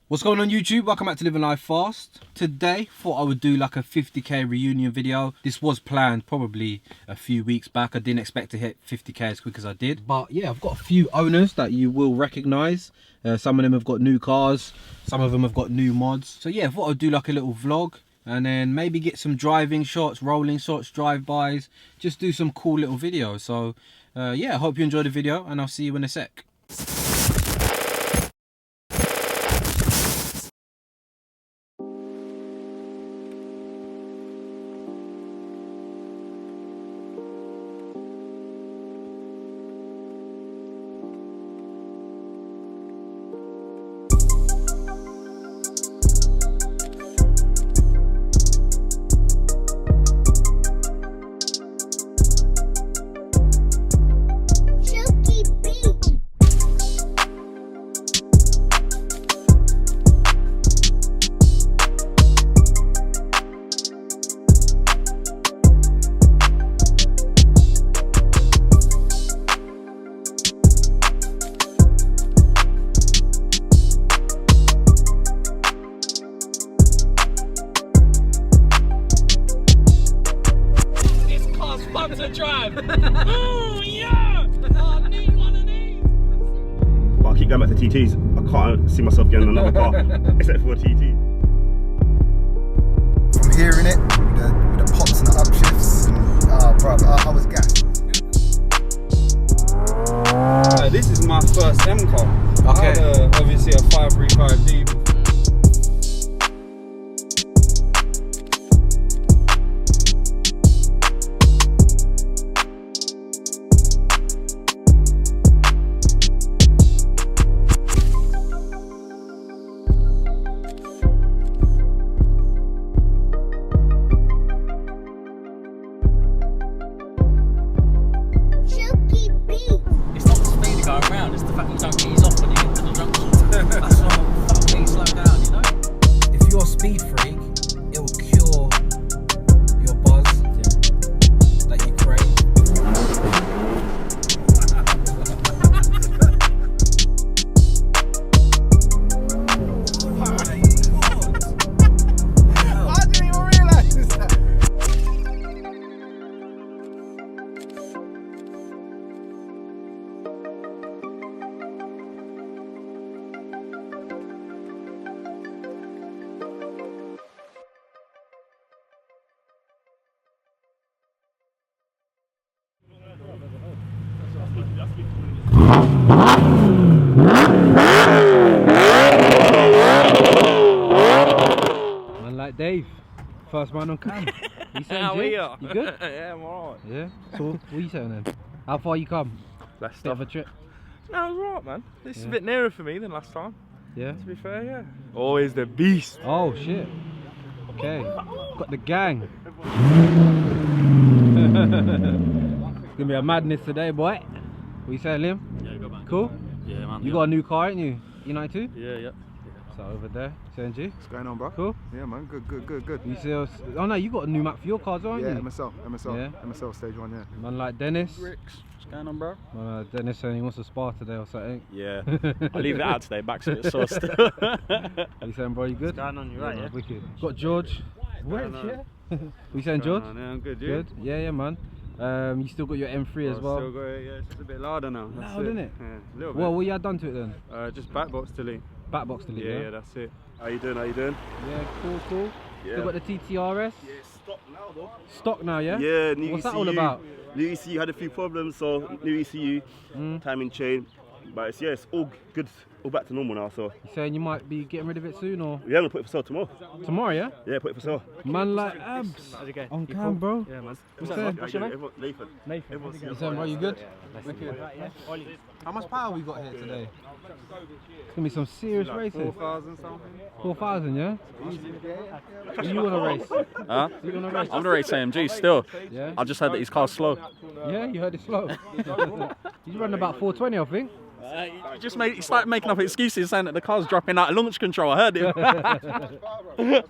What's going on YouTube? Welcome back to Living Life Fast. Today, thought I would do like a 50k reunion video. This was planned probably a few weeks back. I didn't expect to hit 50k as quick as I did. But yeah, I've got a few owners that you will recognise. Some of them have got new cars. Some of them have got new mods. So yeah, I thought I'd do like a little vlog. And then maybe get some driving shots, rolling shots, drive-bys. Just do some cool little videos. So yeah, I hope you enjoy the video and I'll see you in a sec. To drive. Oh yeah! Oh, I need one of these. But I keep going back to TTs. I can't see myself getting another car except for a TT. From hearing it, with the pops and the upshifts, and bruv, I was gassed. This is my first M car. Okay. I had obviously a 535D. Going around, it's the fact you don't ease off when you get to the junction. That's what fuck me slow down, you know? If you're a speed freak, it will cure your buzz that you crave. I didn't even realise that. Man like Dave, first man on cam. You saying, How are Jay? you? You good? Yeah, I'm alright. Yeah. So what are you saying then? How far you come? Last Bit of a trip. No, it's alright, man. This is a bit nearer for me than last time. Yeah. To be fair, yeah. Always the beast. Oh shit. Okay. Got the gang. It's gonna be a madness today, boy. What you saying, Liam? Yeah, go back. Cool? Yeah, man. You got a new car, ain't you? E92? Yeah, yeah. So over there, saying G. What's going on, bro? Cool. Yeah, man. Good. You see us? Oh no, you got a new map for your cars, aren't Yeah, you? MSL stage 1, yeah. Man like Dennis. What's going on, bro? Dennis saying he wants to spar today or something. Yeah, I'll leave it out today, back's a bit sore still. You saying, bro, you good? What's going on? You right, yeah? Wicked. Got George. Where? Yeah. What you saying, George? Yeah, I'm good, you? Good. Yeah, man. You still got your M3 as well. Still got it, yeah. It's just a bit louder now. That's Loud, isn't it? Yeah, a little bit. Well, what you had done to it then? Just back box delete. Back box delete. Yeah, that's it. How you doing? How you doing? Yeah, cool. Yeah. Still got the TTRS. Yeah, stop now though. Stock now, yeah? Yeah, new What's ECU. that all about? New ECU had a few problems, so new ECU, timing chain. But it's, yeah, it's all good, all back to normal now. So You saying you might be getting rid of it soon or we're gonna put it for sale tomorrow. tomorrow, yeah? Yeah, put it for sale. Man like abs. How's it going? On cam, bro. Yeah, man. What's that, that? man? What's your name? Nathan. Nathan. You saying, bro, you good? Wicked. How much power we got here today? It's gonna be some serious racing. 4,000 something. 4,000, yeah? Who you wanna race? Huh? Who you wanna race? I'm gonna race AMG still. Yeah? I just heard that his car's slow. Yeah, you heard it slow. He's running about 420, I think. He started making up excuses saying that the car's dropping out of launch control. I heard him.